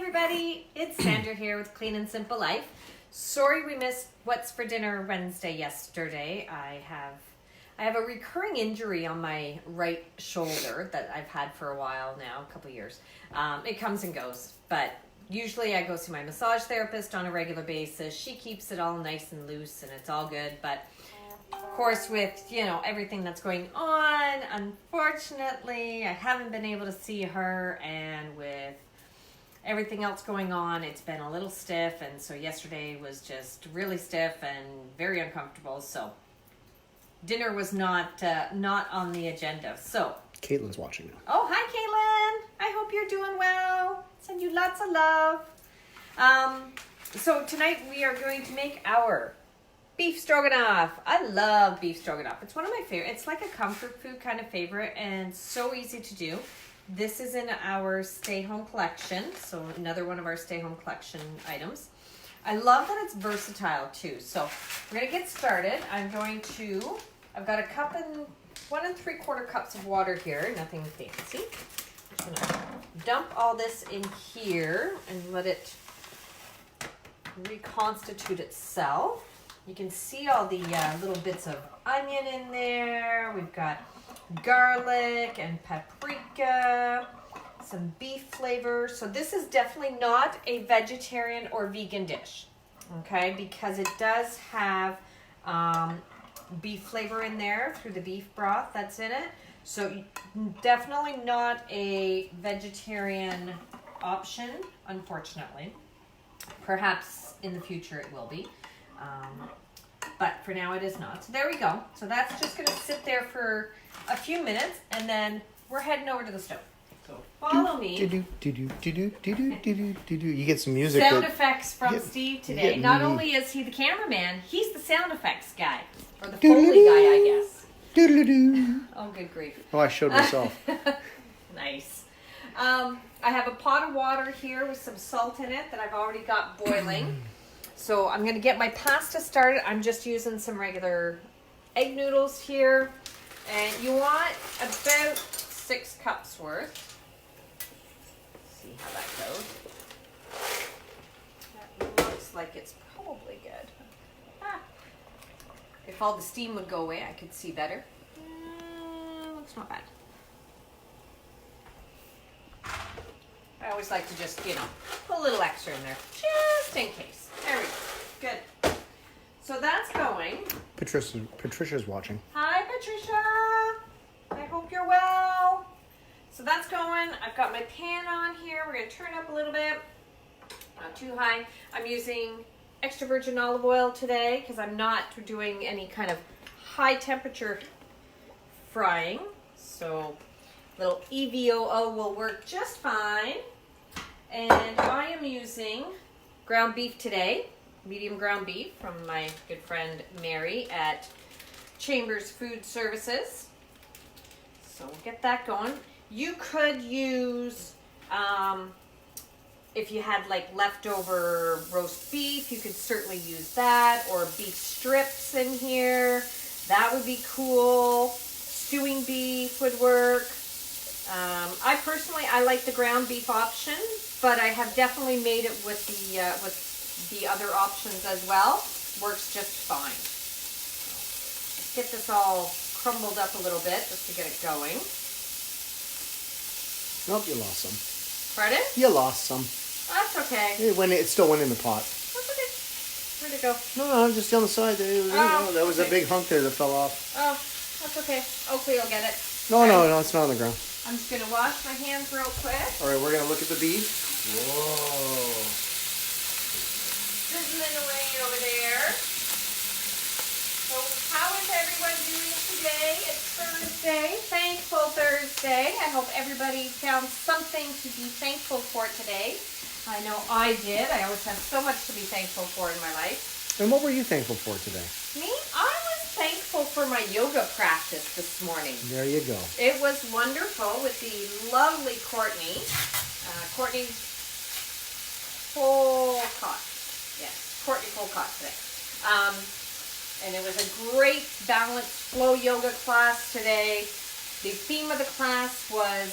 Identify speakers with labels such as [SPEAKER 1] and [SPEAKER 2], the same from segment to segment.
[SPEAKER 1] everybody, it's Sandra here with Clean and Simple Life. Sorry we missed What's for Dinner Wednesday yesterday. I have a recurring injury on my right shoulder that I've had for a while now, a couple of years. It comes and goes, but usually I go see my massage therapist on a regular basis. She keeps it all nice and loose and it's all good, but of course with, everything that's going on, unfortunately, I haven't been able to see her, and with everything else going on, it's been a little stiff, and so yesterday was just really stiff and very uncomfortable, so dinner was not on the agenda. So
[SPEAKER 2] Caitlin's watching now.
[SPEAKER 1] Oh, hi Caitlin. I hope you're doing well. Send you lots of love. So tonight we are going to make our beef stroganoff. I love beef stroganoff. It's one of my favorite. It's like a comfort food kind of favorite and so easy to do. This is in our stay home collection. So another one of our stay home collection items. I love that it's versatile too. So we're going to get started. I've got a cup and 1 3/4 cups of water here. Nothing fancy. I'm just going to dump all this in here and let it reconstitute itself. You can see all the little bits of onion in there. We've got garlic and paprika, some beef flavor. So this is definitely not a vegetarian or vegan dish, okay? Because it does have beef flavor in there through the beef broth that's in it. So definitely not a vegetarian option, unfortunately. Perhaps in the future it will be. But for now it is not. So there we go. So that's just going to sit there for a few minutes, and then we're heading over to the stove. So follow me.
[SPEAKER 2] You get some music.
[SPEAKER 1] Sound effects from Steve today. Not only is he the cameraman, he's the sound effects guy. Or the Foley guy, I guess. Oh, good grief.
[SPEAKER 2] Oh, I showed myself.
[SPEAKER 1] Nice. I have a pot of water here with some salt in it that I've already got boiling. So I'm going to get my pasta started. I'm just using some regular egg noodles here. And you want about 6 cups worth. Let's see how that goes. That looks like it's probably good. If all the steam would go away, I could see better. Looks not bad. I always like to just, put a little extra in there, just in case. There we go. Good. So that's going.
[SPEAKER 2] Patricia's watching.
[SPEAKER 1] Hi, Patricia. I hope you're well. So that's going. I've got my pan on here. We're going to turn up a little bit. Not too high. I'm using extra virgin olive oil today because I'm not doing any kind of high temperature frying. So little EVOO will work just fine. And I am using ground beef today, medium ground beef from my good friend Mary at Chambers Food Services. So we'll get that going. You could use, if you had like leftover roast beef, you could certainly use that, or beef strips in here. That would be cool. Stewing beef would work. I personally like the ground beef option, but I have definitely made it with the other options as well. Works just fine. Let's get this all crumbled up a little bit just to get it going.
[SPEAKER 2] Nope, you lost some.
[SPEAKER 1] Pardon?
[SPEAKER 2] You lost some.
[SPEAKER 1] That's okay.
[SPEAKER 2] It still went in the pot.
[SPEAKER 1] That's okay. Where'd it go?
[SPEAKER 2] No, just on the side. There was a big hunk there that fell off.
[SPEAKER 1] Oh, that's okay. Oakley will get it.
[SPEAKER 2] No, it's not on the ground.
[SPEAKER 1] I'm just going to wash my hands real quick.
[SPEAKER 2] All right, we're going to look at the beef. Whoa.
[SPEAKER 1] Sizzling away over there. So how is everyone doing today? It's Thursday. Thankful Thursday. I hope everybody found something to be thankful for today. I know I did. I always have so much to be thankful for in my life.
[SPEAKER 2] And what were you thankful for today?
[SPEAKER 1] Me? I was thankful for my yoga practice this morning.
[SPEAKER 2] There you go.
[SPEAKER 1] It was wonderful with the lovely Courtney. Courtney Colcott. Yes, Courtney Colcott today. And it was a great balanced flow yoga class today. The theme of the class was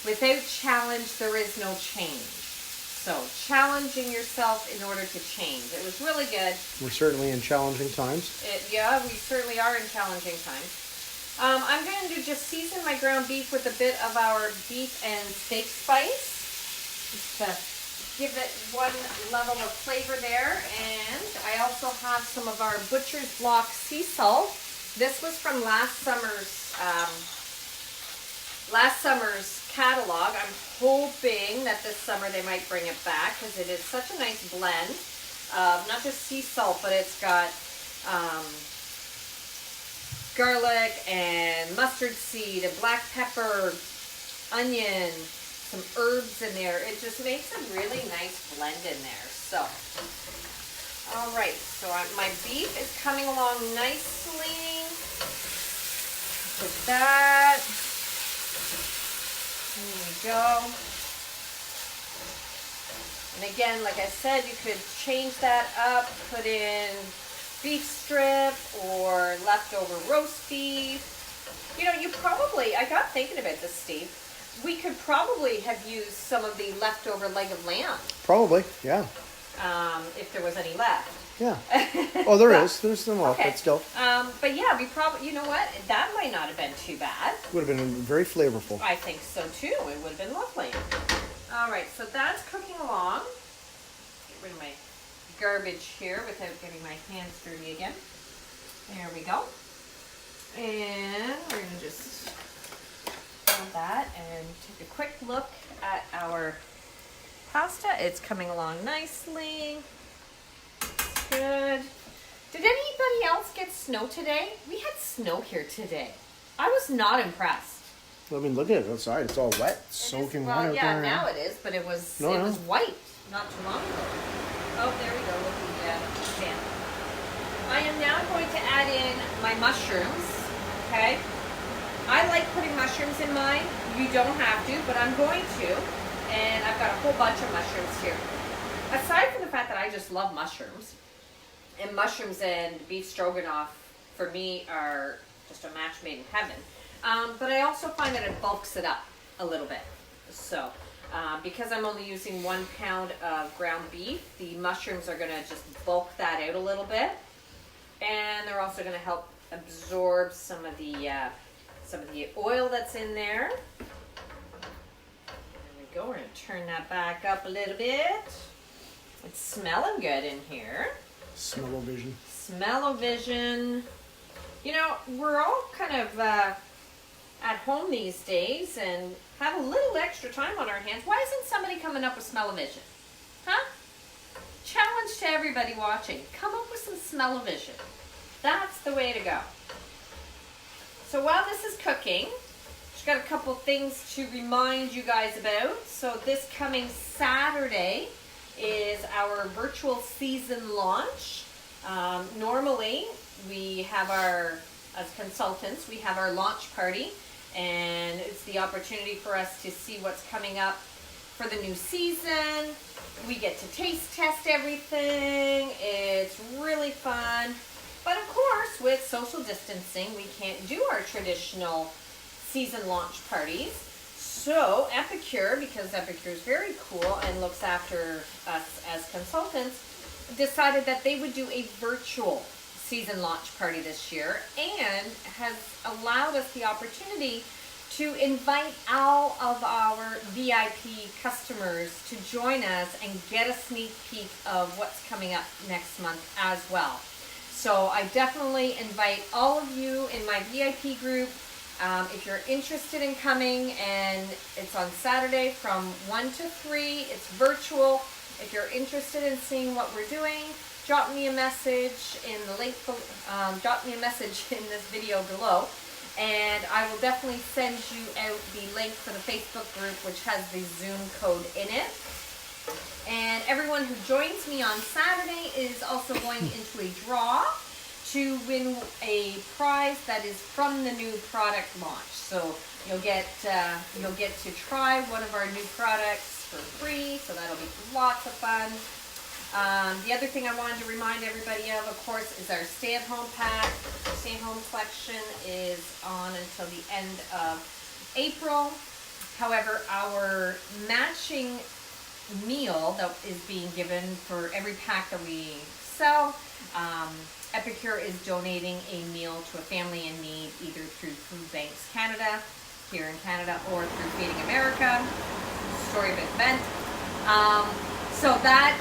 [SPEAKER 1] Without challenge, there is no change. So challenging yourself in order to change. It was really good.
[SPEAKER 2] We're certainly in challenging times.
[SPEAKER 1] Yeah, we certainly are in challenging times. I'm going to just season my ground beef with a bit of our beef and steak spice. Just to give it one level of flavor there. And I also have some of our Butcher's Block sea salt. This was from last summer's catalog. I'm hoping that this summer they might bring it back because it is such a nice blend of not just sea salt, but it's got garlic and mustard seed and black pepper, onion, some herbs in there. It just makes a really nice blend in there. So, all right, so my beef is coming along nicely. Put that. There we go. And again, like I said, you could change that up, put in beef strip or leftover roast beef. You know, I got thinking about this, Steve. We could probably have used some of the leftover leg of lamb.
[SPEAKER 2] Probably, yeah.
[SPEAKER 1] If there was any left.
[SPEAKER 2] Yeah. Oh, there is. There's some left,
[SPEAKER 1] Okay.
[SPEAKER 2] but still.
[SPEAKER 1] But yeah, we probably, you know what? That might not have been too bad.
[SPEAKER 2] Would have been very flavorful.
[SPEAKER 1] I think so too. It would have been lovely. All right, so that's cooking along. Get rid of my garbage here without getting my hands dirty again. There we go. And we're going to just add that and take a quick look at our pasta. It's coming along nicely. Good. Did anybody else get snow today? We had snow here today. I was not impressed.
[SPEAKER 2] I mean, look at it outside. It's all wet, soaking wet out
[SPEAKER 1] yeah,
[SPEAKER 2] there.
[SPEAKER 1] now it is, but it was
[SPEAKER 2] No.
[SPEAKER 1] was white not too long ago. Oh, there we go with the pan. I am now going to add in my mushrooms. Okay. I like putting mushrooms in mine. You don't have to, but I'm going to. And I've got a whole bunch of mushrooms here. Aside from the fact that I just love mushrooms, and mushrooms and beef stroganoff for me are just a match made in heaven. But I also find that it bulks it up a little bit. So, because I'm only using 1 pound of ground beef, the mushrooms are going to just bulk that out a little bit. And they're also going to help absorb some of the oil that's in there. There we go. We're going to turn that back up a little bit. It's smelling good in here.
[SPEAKER 2] Smell-o-vision.
[SPEAKER 1] Smell-o-vision. You know, we're all kind of at home these days and have a little extra time on our hands. Why isn't somebody coming up with smell-o-vision? Huh? Challenge to everybody watching. Come up with some smell-o-vision. That's the way to go. So while this is cooking, just got a couple things to remind you guys about. So this coming Saturday is our virtual season launch. Normally, we have as consultants, we have our launch party, and it's the opportunity for us to see what's coming up for the new season. We get to taste test everything. It's really fun. But of course, with social distancing, we can't do our traditional season launch parties. So Epicure, because Epicure is very cool and looks after us as consultants, decided that they would do a virtual season launch party this year and has allowed us the opportunity to invite all of our VIP customers to join us and get a sneak peek of what's coming up next month as well. So I definitely invite all of you in my VIP group. If you're interested in coming, and it's on Saturday from 1 to 3, it's virtual. If you're interested in seeing what we're doing, drop me a message in the link, drop me a message in this video below, and I will definitely send you out the link for the Facebook group, which has the Zoom code in it. And everyone who joins me on Saturday is also going into a draw to win a prize that is from the new product launch. So you'll get to try one of our new products for free. So that'll be lots of fun. The other thing I wanted to remind everybody of course, is our stay-at-home pack. Our stay-at-home collection is on until the end of April. However, our matching meal that is being given for every pack that we sell, Epicure is donating a meal to a family in need, either through Food Banks Canada, here in Canada, or through Feeding America, story of an event. So that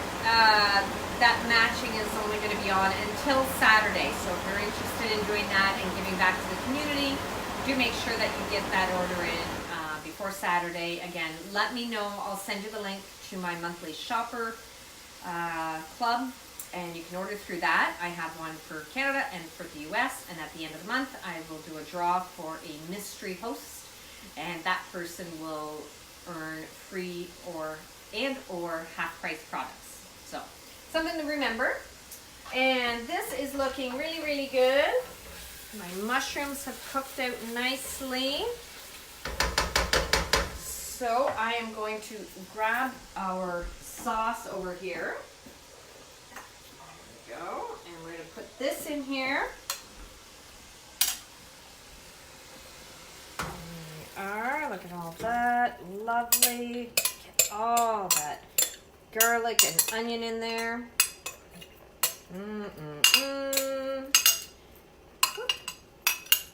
[SPEAKER 1] matching is only going to be on until Saturday. So if you're interested in doing that and giving back to the community, do make sure that you get that order in before Saturday. Again, let me know. I'll send you the link to my monthly shopper club, and you can order through that. I have one for Canada and for the US, and at the end of the month I will do a draw for a mystery host, and that person will earn free or half price products. So something to remember. And this is looking really, really good. My mushrooms have cooked out nicely. So I am going to grab our sauce over here. There we go. And we're going to put this in here. There we are. Look at all that. Lovely. Get all that garlic and onion in there.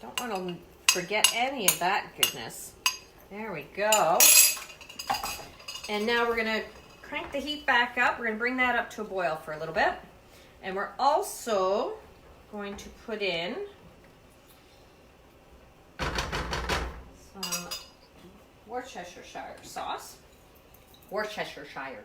[SPEAKER 1] Don't want to forget any of that goodness. There we go. And now we're going to crank the heat back up. We're going to bring that up to a boil for a little bit. And we're also going to put in some Worcestershire sauce. Worcestershire.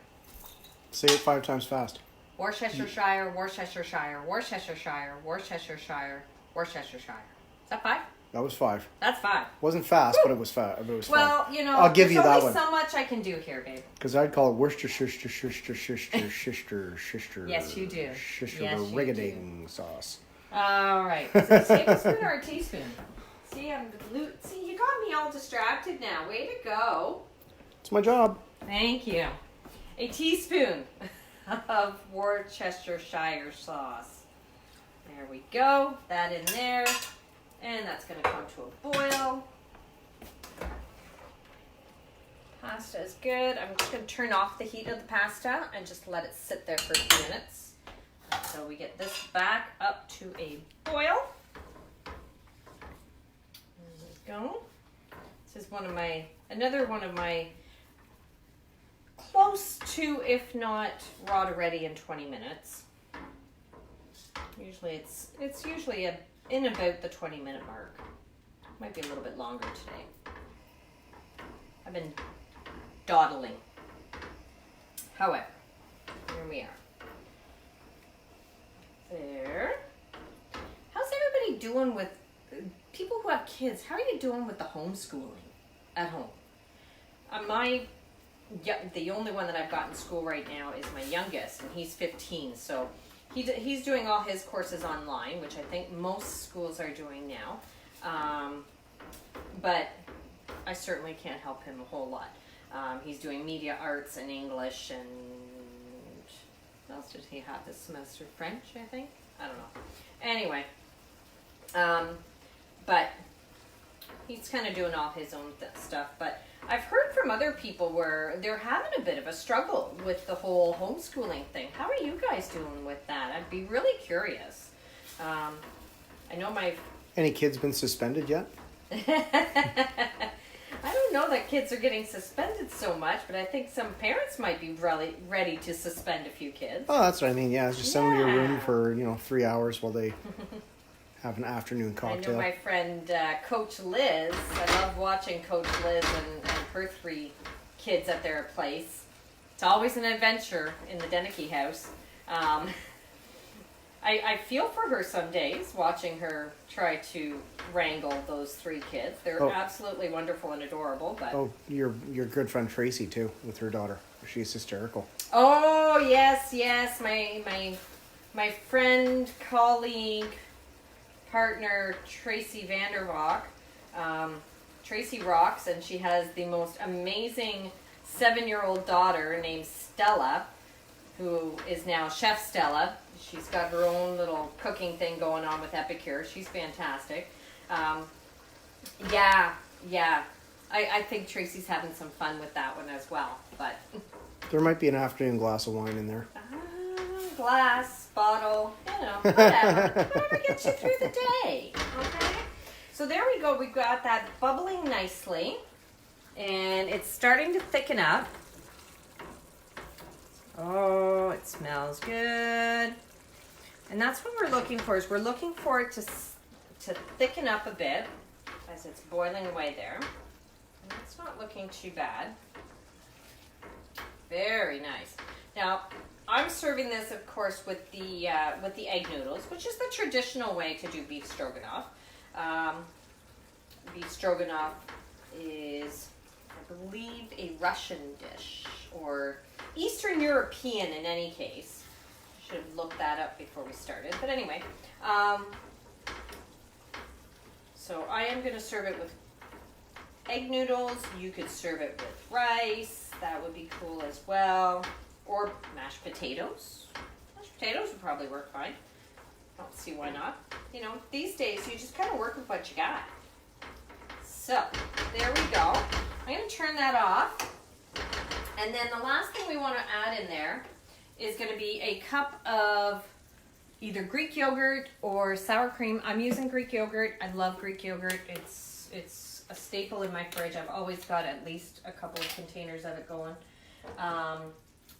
[SPEAKER 2] Say it 5 times fast.
[SPEAKER 1] Worcestershire, Worcestershire, Worcestershire, Worcestershire, Worcestershire. Is that 5?
[SPEAKER 2] That was 5.
[SPEAKER 1] That's 5.
[SPEAKER 2] Wasn't fast, but it was fast. It was
[SPEAKER 1] Well,
[SPEAKER 2] fun.
[SPEAKER 1] you know,
[SPEAKER 2] I'll give
[SPEAKER 1] there's
[SPEAKER 2] you that
[SPEAKER 1] only
[SPEAKER 2] one.
[SPEAKER 1] so much I can do here, babe.
[SPEAKER 2] Because I'd call it Worcestershire.
[SPEAKER 1] Yes, you do.
[SPEAKER 2] Rigading sauce.
[SPEAKER 1] All right. Is it a tablespoon or a teaspoon? See, you got me all distracted now. Way to go.
[SPEAKER 2] It's my job.
[SPEAKER 1] Thank you. A teaspoon of Worcestershire sauce. There we go. That in there. And that's going to come to a boil. Pasta is good. I'm just going to turn off the heat of the pasta and just let it sit there for a few minutes. So we get this back up to a boil. There we go. This is another one of my close to, if not raw to ready in 20 minutes. Usually it's usually in about the 20-minute mark. Might be a little bit longer today. I've been dawdling. However, here we are. There. How's everybody doing with people who have kids? How are you doing with the homeschooling at home? The only one that I've got in school right now is my youngest, and he's 15, so he's doing all his courses online, which I think most schools are doing now. But I certainly can't help him a whole lot. He's doing media arts and English, and what else did he have this semester? French, I think? I don't know. Anyway, but he's kind of doing all his own stuff. But I've heard from other people where they're having a bit of a struggle with the whole homeschooling thing. How are you guys doing with that? I'd be really curious. I know
[SPEAKER 2] Any kids been suspended yet?
[SPEAKER 1] I don't know that kids are getting suspended so much, but I think some parents might be really ready to suspend a few kids.
[SPEAKER 2] Oh, that's what I mean. Yeah, just send them to your room for 3 hours while they have an afternoon cocktail.
[SPEAKER 1] I know my friend Coach Liz. I love watching Coach Liz and her 3 kids at their place. It's always an adventure in the Denicky house. I feel for her some days watching her try to wrangle those 3 kids. They're absolutely wonderful and adorable. But
[SPEAKER 2] your good friend Tracy too, with her daughter. She's hysterical.
[SPEAKER 1] Oh yes, my friend, colleague, partner Tracy Vanderwalk. Tracy rocks, and she has the most amazing 7-year-old daughter named Stella, who is now Chef Stella. She's got her own little cooking thing going on with Epicure. She's fantastic. Yeah. I think Tracy's having some fun with that one as well. But
[SPEAKER 2] There might be an afternoon glass of wine in there.
[SPEAKER 1] glass, bottle, whatever gets you through the day. Okay. So there we go. We've got that bubbling nicely, and it's starting to thicken up. Oh, it smells good. And that's what we're looking for. Is we're looking for it to thicken up a bit as it's boiling away there. And it's not looking too bad. Very nice. Now, I'm serving this, of course, with the egg noodles, which is the traditional way to do beef stroganoff. Beef stroganoff is, I believe, a Russian dish, or Eastern European in any case. Should have looked that up before we started. But anyway, so I am going to serve it with egg noodles. You could serve it with rice. That would be cool as well. Or mashed potatoes. Mashed potatoes would probably work fine. Don't see why not. You know, these days you just kind of work with what you got. So, there we go. I'm going to turn that off. And then the last thing we want to add in there is going to be a cup of either Greek yogurt or sour cream. I'm using Greek yogurt. I love Greek yogurt. It's a staple in my fridge. I've always got at least a couple of containers of it going.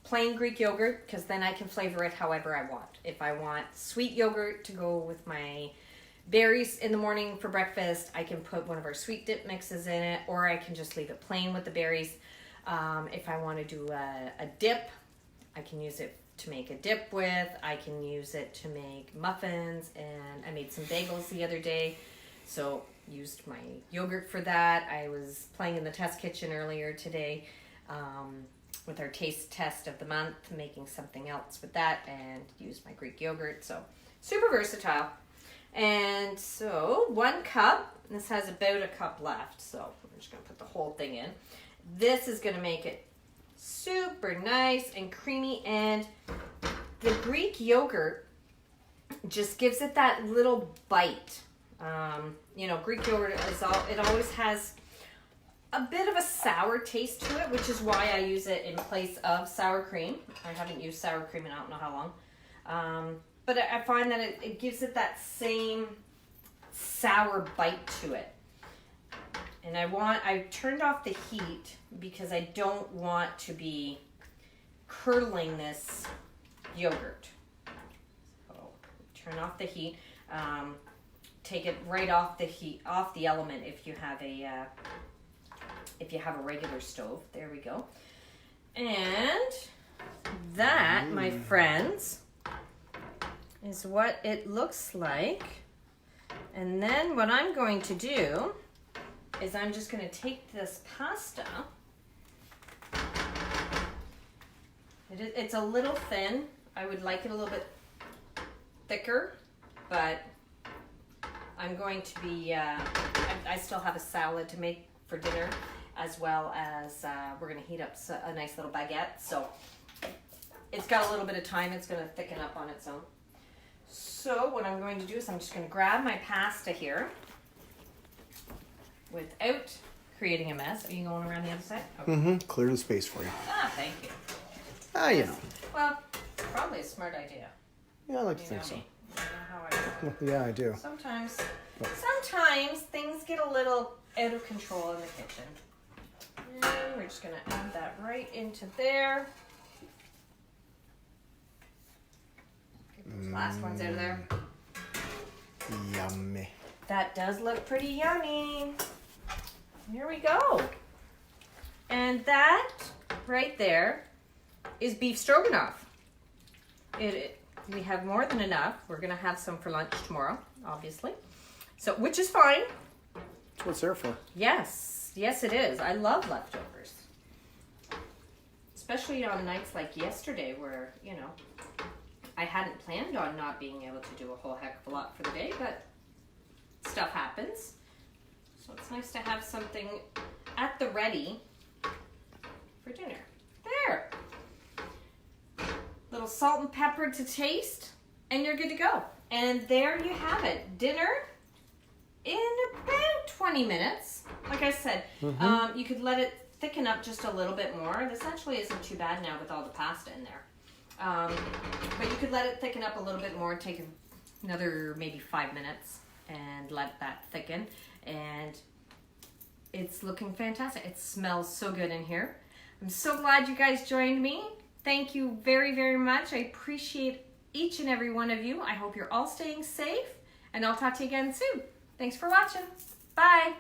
[SPEAKER 1] Plain Greek yogurt, because then I can flavor it however I want. If I want sweet yogurt to go with my berries in the morning for breakfast, I can put one of our sweet dip mixes in it, or I can just leave it plain with the berries. If I want to do a dip, I can use it to make a dip with. I can use it to make muffins, and I made some bagels the other day, so used my yogurt for that. I was playing in the test kitchen earlier today with our taste test of the month, making something else with that, and used my Greek yogurt. So super versatile. And so 1 cup, this has about a cup left, so I'm just going to put the whole thing in. This is going to make it super nice and creamy, and the Greek yogurt just gives it that little bite. Greek yogurt it always has a bit of a sour taste to it, which is why I use it in place of sour cream. I haven't used sour cream in I don't know how long. But I find that it gives it that same sour bite to it. And I turned off the heat because I don't want to be curdling this yogurt. So turn off the heat. Take it right off the heat, off the element if you have a regular stove. There we go. And that, my friends, is what it looks like. And then what I'm going to do is I'm just going to take this pasta. It's a little thin. I would like it a little bit thicker, but I'm going to be, I still have a salad to make for dinner, as well as we're going to heat up a nice little baguette. So it's got a little bit of time. It's going to thicken up on its own. So what I'm going to do is I'm just going to grab my pasta here without creating a mess. Are you going around the other side? Okay.
[SPEAKER 2] Clear the space for you.
[SPEAKER 1] Thank you.
[SPEAKER 2] You know.
[SPEAKER 1] Well, probably a smart idea.
[SPEAKER 2] Yeah, I like to think so.
[SPEAKER 1] You know how I do.
[SPEAKER 2] Yeah, I do.
[SPEAKER 1] Sometimes things get a little out of control in the kitchen. And we're just going to add that right into there. Get those last ones out of there.
[SPEAKER 2] Yummy.
[SPEAKER 1] That does look pretty yummy. Here we go. And that right there is beef stroganoff. We have more than enough. We're going to have some for lunch tomorrow, obviously. So, which is fine.
[SPEAKER 2] That's what it's there for.
[SPEAKER 1] Yes, it is. I love leftovers. Especially on nights like yesterday where, I hadn't planned on not being able to do a whole heck of a lot for the day, but stuff happens. So it's nice to have something at the ready for dinner. There. Little salt and pepper to taste, and you're good to go. And there you have it. Dinner in about 20 minutes. Like I said, you could let it thicken up just a little bit more. This actually isn't too bad now with all the pasta in there. But you could let it thicken up a little bit more, take another maybe 5 minutes and let that thicken. And it's looking fantastic. It smells so good in here. I'm so glad you guys joined me. Thank you very, very much. I appreciate each and every one of you. I hope you're all staying safe, and I'll talk to you again soon. Thanks for watching. Bye.